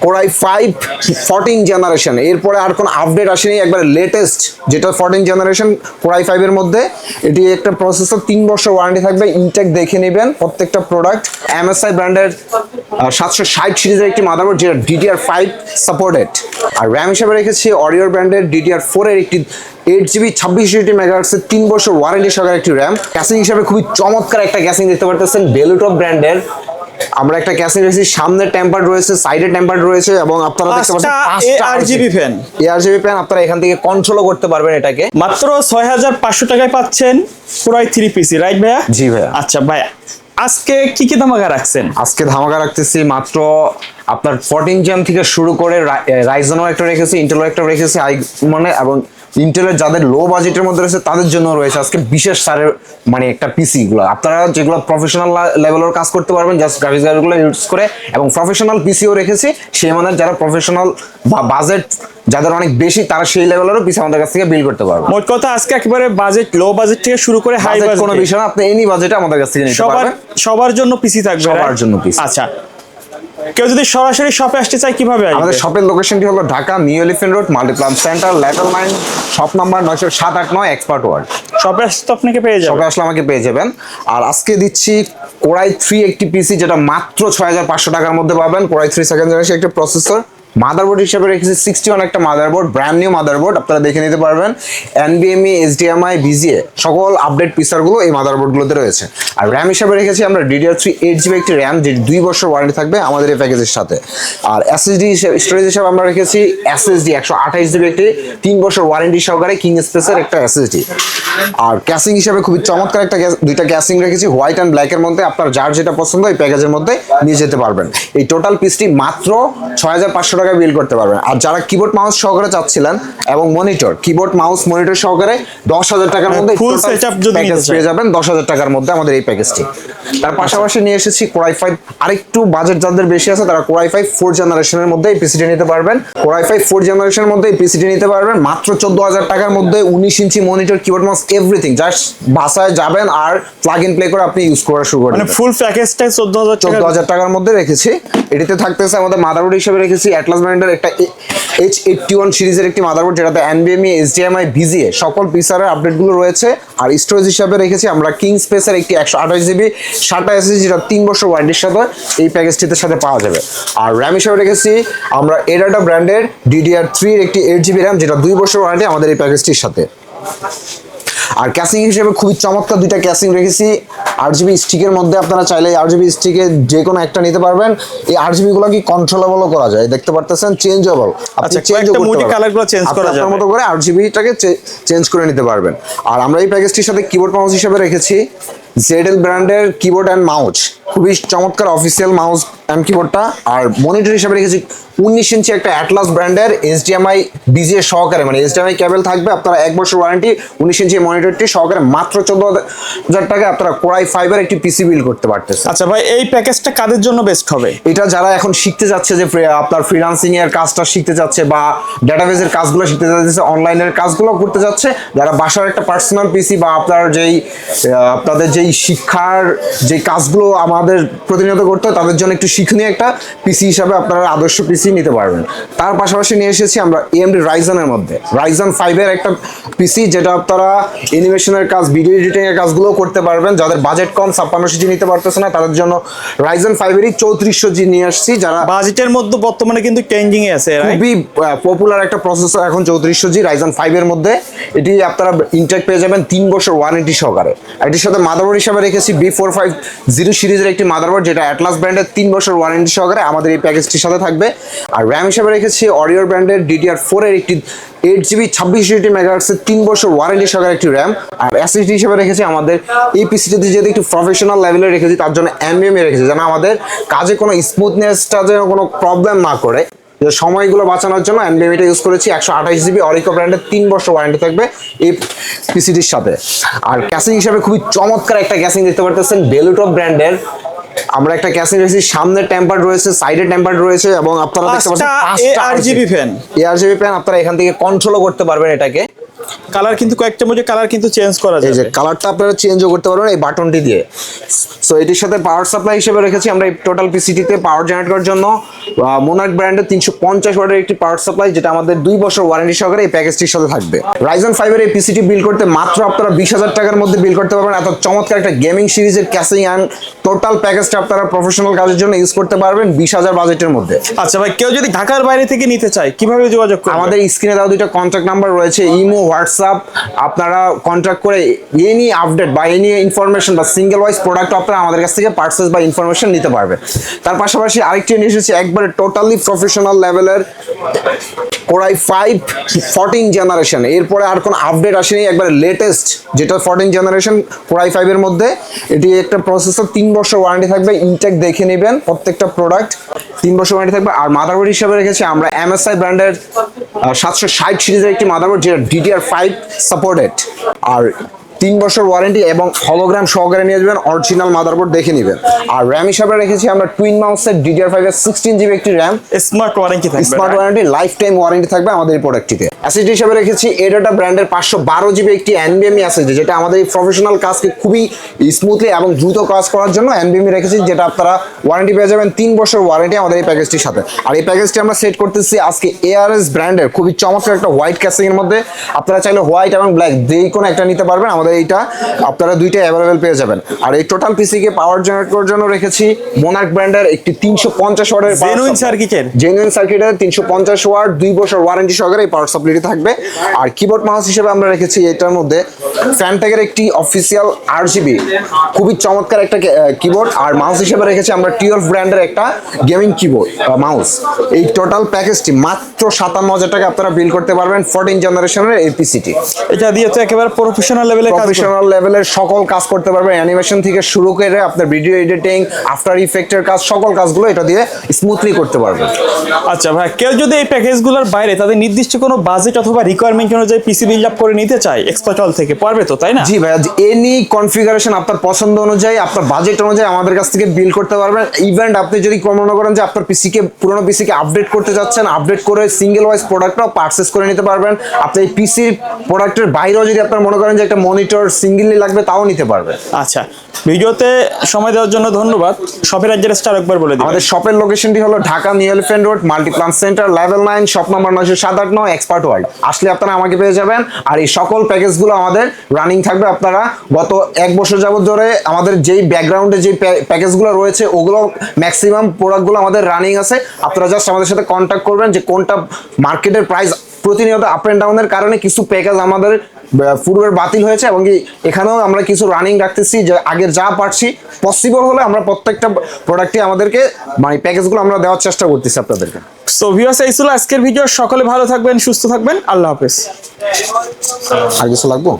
Core i 5 14 generation, এরপরে আর কোনো update আসেনি, একবার লেটেস্ট যেটা 14 জেনারেশন কোরাই 5 এর মধ্যে। এটি একটা প্রসেসর, 3 বছর ওয়ারেন্টি থাকবে। ইনটেক দেখে নেবেন প্রত্যেকটা প্রোডাক্ট। এমএসআই ব্র্যান্ডের 760 সিরিজের একটি মাদারবোর্ড যেটা DDR5 সাপোর্টেড। আর র্যাম হিসেবে রেখেছি অরিওর ব্র্যান্ডের DDR4 এর একটি 8GB 26GB মেগাহার্টজের 3 বছর ওয়ারেন্টি সহকারে একটি র্যাম। ক্যাসিং হিসেবে খুবই চমৎকার একটা ক্যাসিং দেখতে পারতেছেন বেলুটপ ব্র্যান্ডের। আমরা একটা ক্যাসিং রেখেছি, সামনে টেম্পার্ড রয়েছে, সাইডে টেম্পার্ড রয়েছে, এবং আপনারা দেখতে পাচ্ছেন 5টা আরজিবি ফ্যান। আরজিবি ফ্যান আপনারা এখান থেকে কন্ট্রোলও করতে পারবেন এটাকে। মাত্র 6500 টাকায় পাচ্ছেন কোরাই 3 পিসি, রাইট ভাইয়া? জি ভাইয়া। আচ্ছা ভাইয়া, আজকে কি কি ধামাকা রাখছেন? আজকে ধামাকা রাখতেছি মাত্র আপনার 14 জেন থেকে শুরু করে রাইজেনও একটা রেখেছি, ইন্টেলও একটা রেখেছি, মানে এবং ইন্টেলের যাদের লো বাজেটের মধ্যে রয়েছে তাদের জন্য রয়েছে আজকে বিশেষ সারের মানে একটা পিসি গুলো। আপনারা যেগুলো প্রফেশনাল লেভেলের কাজ করতে পারবেন জাস্ট গ্রাফিক্স কার্ডগুলো ইউজ করে, এবং প্রফেশনাল পিসিও রেখেছি সেই মানে যারা প্রফেশনাল বা বাজেট যাদের অনেক বেশি তারা সেই লেভেলেরও পিসি আমাদের কাছ থেকে বিল করতে পারবে। মোট কথা আজকে একেবারে বাজেট, লো বাজেট থেকে শুরু করে হাই বাজেট কোনো বিষয় না, আপনি এনি বাজেটে আমাদের কাছ থেকে নিতে পারবেন। সবার জন্য পিসি থাকবে, সবার জন্য পিসি। আচ্ছা, কেউ যদি সরাসরি শপে আসতে চায় কিভাবে আসবে? আমাদের শপের লোকেশনটি হলো Dhaka new elephant road, Multiplan centre, level 9, shop number 90789 expert world. শপে আসতে আপনাকে পেয়ে যাবেন, শপে আসলে আমাকে পেয়ে যাবেন। আর আজকে দিচ্ছি কোরাই 3 একটি পিসি যেটা মাত্র 6500 টাকার মধ্যে পাবেন। কোরাই 3 সেকেন্ড জেনারেশন একটা প্রসেসর। মাদারবোর্ড হিসেবে রেখেছি 61 একটা মাদারবোর্ড, ব্র্যান্ড নিউ মাদারবোর্ড, আপনারা দেখে নিতে পারবেন। NVMe, HDMI, BGA সকল আপডেট ফিচারগুলো এই মাদারবোর্ডগুলোতে রয়েছে। আর র্যাম হিসেবে রেখেছি আমরা DDR3 8GB একটি র্যাম, যে 2 বছর ওয়ারেন্টি থাকবে আমাদের এই প্যাকেজের সাথে। আর SSD স্টোরেজ হিসেবে আমরা রেখেছি SSD 128GB একটি 3 বছর ওয়ারেন্টি সহকারে কিং স্পেসের একটা SSD। আর ক্যাসিং হিসেবে খুবই চমৎকার একটা দুইটা ক্যাসিং রেখেছি হোয়াইট অ্যান্ড ব্ল্যাকের মধ্যে। আপনার যার যেটা পছন্দ এই প্যাকেজের মধ্যে নিয়ে যেতে পারবেন। এই টোটাল পিসটি মাত্র 6500 টাকায় বিল করতে পারবেন। আর যারা কিবোর্ড মাউস সহকারে চাচ্ছিলেন এবং মনিটর, কিবোর্ড মাউস মনিটর সহকারে 10,000 টাকার মধ্যে ফুল সেটআপ যদি প্যাকেজ পেয়ে যাবেন 10,000 টাকার মধ্যে আমাদের এই প্যাকেজটি। তার পাশাপাশি নিয়ে এসেছি কোরাই 5, আরেকটু বাজেট যাদের বেশি আছে তারা কোরাই 5 4 জেনারেশনের মধ্যে এই পিসিটি নিতে পারবেন। কোরাই 5 4 জেনারেশনের মধ্যে এই পিসিটি নিতে পারবেন মাত্র 14,000 টাকার মধ্যে। 19 inch monitor, keyboard mouse, everything just বাসায় যাবেন আর প্লাগ ইন প্লে করে আপনি ইউজ করা শুরু করবেন। মানে ফুল প্যাকেজটা 14,000 টাকার মধ্যে রেখেছি। এটিতে থাকতেছে আমাদের মাদারবোর্ড হিসেবে রেখেছি অ্যাটলাস ব্র্যান্ডের একটা H81 সিরিজের একটি মাদারবোর্ড যেটাতে NVMe, HDMI, BGA সকল ফিচারের আপডেটগুলো রয়েছে। আর স্টোরেজ হিসাবে রেখেছি আমরা কিং স্পেসের একটি 128GB 60 SSD যেটা 3 বছর ওয়ারেন্টির সাথে এই প্যাকেজটিতে সাথে পাওয়া যাবে। আর র্যাম হিসাবে রেখেছি আমরা এডাটা ব্র্যান্ডের DDR3 এর একটি 8GB র্যাম যেটা 2 বছর ওয়ারেন্টি আমাদের এই প্যাকেজটির সাথে। আর ক্যাসিং হিসেবে খুবই চমৎকার দুইটা ক্যাসিং রেখেছি RGB স্টিকের মধ্যে। আপনারা চাইলে RGB স্টিকে যে কোনো একটা নিতে পারবেন। এই RGB গুলো কি কন্ট্রোলেবলও করা যায়, দেখতে পারতেছেন চেঞ্জেবল, আপনি চেঞ্জ করতে পারবেন, কালারগুলো চেঞ্জ করা যাবে, আপনার মতো করে RGB-টাকে চেঞ্জ করে নিতে পারবেন। আর আমরা এই প্যাকেজটির সাথে কিবোর্ড মাউস হিসেবে রেখেছি ZL ব্র্যান্ডের কিবোর্ড অ্যান্ড মাউস, খুবই চমৎকার অফিসিয়াল মাউস অ্যান্ড কিবোর্ডটা। আর মনিটর হিসেবে রেখেছি 19 ইঞ্চি একটা অ্যাটলাস ব্র্যান্ডের HDMI, BGA সহকারে, মানে HDMI কেবল থাকবে, আপনারা 1 বছর ওয়ারেন্টি, 19 ইঞ্চি মনিটরটি সহকারে মাত্র 14,000 টাকায় আপনারা কোরাই 5 এর একটি পিসি বিল করতে পারতেছেন। আচ্ছা ভাই, এই প্যাকেজটা কাদের জন্য বেস্ট হবে? এটা যারা এখন শিখতে যাচ্ছে, যে আপনার ফ্রিল্যান্সিং এর কাজটা শিখতে যাচ্ছে বা ডাটাবেজের কাজগুলো শিখতে যাচ্ছে, অনলাইনের কাজগুলো করতে যাচ্ছে, যারা বাসার একটা পার্সোনাল পিসি বা আপনাদের যেই শিক্ষার যে কাজগুলো আমাদের প্রতিনিয়ত করতে হয় তাদের জন্য একটু শিক্ষণীয় একটা পিসি হিসাবে আপনারা আদর্শ পিসি নিতে পারবেন। তার পাশাপাশি নিয়ে এসেছি আমরা AMD রাইজেনের মধ্যে রাইজেন 5 এর একটা পিসি যেটা আপনারা অ্যানিমেশনের কাজ, ভিডিও এডিটিং এর কাজগুলো করতে পারবেন। যাদের বাজেট কম 5600G নিতে পারতেছে না তাদের জন্য রাইজেন 5 এরই 3400G নিয়ে আসছি। যারা বাজেটের মধ্যে বর্তমানে কিন্তু ট্রেন্ডিং এ আছে, খুবই পপুলার একটা প্রসেসর এখন 3400G রাইজেন 5 এর মধ্যে। এটি আপনারা ইনটেক পেয়ে যাবেন 3 বছর ওয়ারেন্টি সহকারে। এটির সাথে মাদারবোর্ড হিসাবে রেখেছি B450 সিরিজের একটি মাদারবোর্ড যেটা অ্যাটলাস ব্র্যান্ডের 3 বছর ওয়ারেন্টি সহকারে আমাদের এই প্যাকেজটির সাথে থাকবে। আর র্যাম হিসাবে রেখেছি অরিওর ব্র্যান্ডের DDR4 এর একটি 8GB 26GB মেগাহার্টজের 3 বছর ওয়ারেন্টি সহকারে একটি র্যাম। আর SSD হিসেবে রেখেছি আমাদের এই পিসিটিতে যেহেতু একটু প্রফেশনাল লেভেলে রেখেছি তার জন্য NVMe রেখেছি, যেন আমাদের কাজে কোনো স্মুথনেসটা যেন কোনো প্রবলেম না করে, যে সময়গুলো বাঁচানোর জন্য NVMe-টা ইউজ করেছি। 128GB অরিকো ব্র্যান্ডের 3 বছর ওয়ারেন্টি থাকবে এই পিসিটির সাথে। আর ক্যাসিং হিসাবে খুবই চমৎকার একটা ক্যাসিং দেখতে পারতেছেন বেলুটপ ব্র্যান্ডের। আমরা একটা ক্যাসিং রেখেছি, সামনে টেম্পার্ড রয়েছে, সাইডে টেম্পার্ড রয়েছে, এবং আপনারা দেখতে পাচ্ছেন 5টা আরজিবি ফ্যান। আরজিবি ফ্যান আপনারা এখান থেকে কন্ট্রোলও করতে পারবেন এটাকে। কালার কিন্তু কয়েকটা মধ্যে কালার কিন্তু চেঞ্জ করা এই যে যাবে। কালারটা আপনারা চেঞ্জও করতে পারবেন এই বাটনটি দিয়ে। সো এটির সাথে পাওয়ার সাপ্লাই হিসেবে রেখেছি আমরা এই টোটাল পিসিটিতে পাওয়ার জেনারেট করার জন্য মোনার্ক ব্র্যান্ডের 350 ওয়াটের একটি পাওয়ার সাপ্লাই, যেটা আমাদের 2 বছর ওয়ারেন্টি সহকারে এই প্যাকেজটির সাথে থাকবে। Ryzen 5 এর এই পিসিটি বিল করতে মাত্র আপনারা 20,000 টাকার মধ্যে বিল করতে পারবেন। এত চমৎকার একটা গেমিং সিরিজের ক্যাসিং অ্যান্ড টোটাল প্যাকেজটা আপনারা প্রফেশনাল কাজের জন্য ইউজ করতে পারবেন 20,000 বাজেটের মধ্যে। আচ্ছা ভাই, কেউ যদি ঢাকার বাইরে থেকে নিতে চায় কিভাবে যোগাযোগ করবে? আমাদের স্ক্রিনে দেওয়া দুইটা কন্ট্যাক্ট নাম্বার রয়েছে, ইমো, হোয়াটসঅ্যাপ। আপনারা কন্ট্যাক্ট করে এনি আপডেট বা এনি ইনফরমেশন বা সিঙ্গেল ওয়াইজ প্রোডাক্ট আপনারা আমাদের কাছ থেকে পার্সেস বা ইনফরমেশন নিতে পারবেন। তার পাশাপাশি আরেকটি নিয়ে এসেছি একবারে টোটালি প্রফেশনাল লেভেলের কোরাই 5 14 জেনারেশন। এরপরে আর কোনো আপডেট আসেনি, একবারে লেটেস্ট যেটা 14 জেনারেশন কোরাই 5 এর মধ্যে। এটি একটা প্রসেসর, 3 বছর ওয়ারেন্টি থাকবে। ইনটেক দেখে নেবেন, প্রত্যেকটা প্রোডাক্ট 3 বছর ওয়ারেন্টি থাকবে। আর মাদারবোর্ড হিসেবে রেখেছি আমরা MSI ব্র্যান্ডের 760 সিরিজের একটি মাদারবোর্ড, যেটা DDR5 সাপোর্টেড। আর 3 বছর ওয়ারেন্টি এবং হলোগ্রাম সহকারে নিয়ে যাবেন, অরিজিনাল মাদারবোর্ড দেখে নেবেন। আর র্যাম হিসাবে রেখেছি আমরা টুইন মাউসের DDR5 এর 16 জিবি একটি র্যাম, স্মার্ট ওয়ারেন্টি থাকবে, smart warranty, life time warranty থাকবে আমাদের এই প্রোডাক্টটিতে। এসএসডি হিসাবে রেখেছি এডাটা ব্র্যান্ডের 512 জিবি একটি NVMe এসএসডি, যেটা আমাদের এই প্রফেশনাল কাজকে খুবই স্মুথলি এবং দ্রুত কাজ করার জন্য NVMe রেখেছি, যেটা আপনারা ওয়ারেন্টি পেয়ে যাবেন 3 বছর ওয়ারেন্টি আমাদের এই প্যাকেজটির সাথে। আর এই প্যাকেজটি আমরা সেট করতেছি আজকে ARS ব্র্যান্ডের খুবই চমৎকার একটা হোয়াইট ক্যাসিং এর মধ্যে। আপনারা চাইলে হোয়াইট এবং ব্ল্যাক যেই কোনো একটা নিতে পারবেন, আমাদের এইটা আপনারা দুইটা অ্যাভেলেবেল পেয়ে যাবেন। আর এই টোটাল পিসিকে পাওয়ার জেনারেট করার জন্য রেখেছি মোনার্ক ব্র্যান্ডের একটি 350 ওয়াটের জেনুইন সার্কিটের 350 ওয়াট 2 বছর ওয়ারেন্টি সহকারে এই পাওয়ার সাপ্লাইটি থাকবে। আর কিবোর্ড মাউস হিসেবে আমরা রেখেছি এটার মধ্যে ফ্যানটেকের একটি অফিসিয়াল RGB খুবই চমৎকার একটা কিবোর্ড। আর মাউস হিসেবে রেখেছি আমরা 12 ব্র্যান্ডের একটা গেমিং কিবোর্ড মাউস। এই টোটাল প্যাকেজটি মাত্র 57,000 টাকা আপনারা বিল করতে পারবেন 14 জেনারেশনের এই পিসিটি। এটা দিয়ে তো একেবারে প্রফেশনাল লেভেলে প্রফেশনাল লেভেলের সকল কাজ করতে পারবেন, অ্যানিমেশন থেকে শুরু করে আপনার ভিডিও এডিটিং, আফটার ইফেক্টের কাজ, সকল কাজগুলো এটা দিয়ে স্মুথলি করতে পারবেন। আচ্ছা ভাই, কেউ যদি এই প্যাকেজগুলোর বাইরে তাদের নির্দিষ্ট কোনো বাজেট অথবা রিকোয়ারমেন্ট অনুযায়ী পিসি বিল্ড আপ করে নিতে চায় এক্সপার্টল থেকে, পারবে তো, তাই না? জি ভাই, এনি কনফিগারেশন আপনার পছন্দ অনুযায়ী, আপনার বাজেট অনুযায়ী আমাদের কাছ থেকে বিল করতে পারবেন। ইভেন্ট আপনি যদি মনে করেন যে আপনার পিসিকে, পুরোনো পিসিকে আপডেট করতে যাচ্ছেন, আপডেট করে সিঙ্গেল ওয়াইজ প্রোডাক্টটাও পারচেস করে নিতে পারবেন। আপনি এই পিসির প্রোডাক্টের বাইরেও যদি আপনার মনে করেন যে একটা মনিটর সিঙ্গেলি লাগবে, তাও নিতে পারবেন। আচ্ছা, ভিডিওতে সময় দেওয়ার জন্য ধন্যবাদ। শপের অ্যাড্রেসটা আরেকবার বলে দিন। আমাদের শপের লোকেশনটি হলো Dhaka new elephant road, Multiplan centre, level 9, shop number 979, expert world. আসলে আপনারা আমাকে পেয়ে যাবেন। আর এই সকল প্যাকেজগুলো আমাদের রানিং থাকবে। আপনারা গত 1 বছর যাবত ধরে আমাদের যেই ব্যাকগ্রাউন্ডে যে প্যাকেজগুলো রয়েছে, ওগুলো ম্যাক্সিমাম প্রোডাক্টগুলো আমাদের রানিং আছে। আপনারা জাস্ট আমাদের সাথে কন্ট্যাক্ট করবেন যে কোনটা মার্কেটের প্রাইস প্রতিনিয়ত আপ অ্যান্ড ডাউনের কারণে কিছু প্যাকেজ আমাদের পূর্বের বাতিল হয়েছে, এবং এখানেও আমরা কিছু রানিং রাখতেছি, যে আগের যা পারছি পসিবল হলে আমরা প্রত্যেকটা প্রোডাক্টে আমাদেরকে মানে প্যাকেজগুলো আমরা দেওয়ার চেষ্টা করতেছি আপনাদেরকে। সো ভিউয়ার্স, এই ছিল আজকের ভিডিও। সকলে ভালো থাকবেন, সুস্থ থাকবেন, আল্লাহ হাফেজ। আর কিছু লাগবো?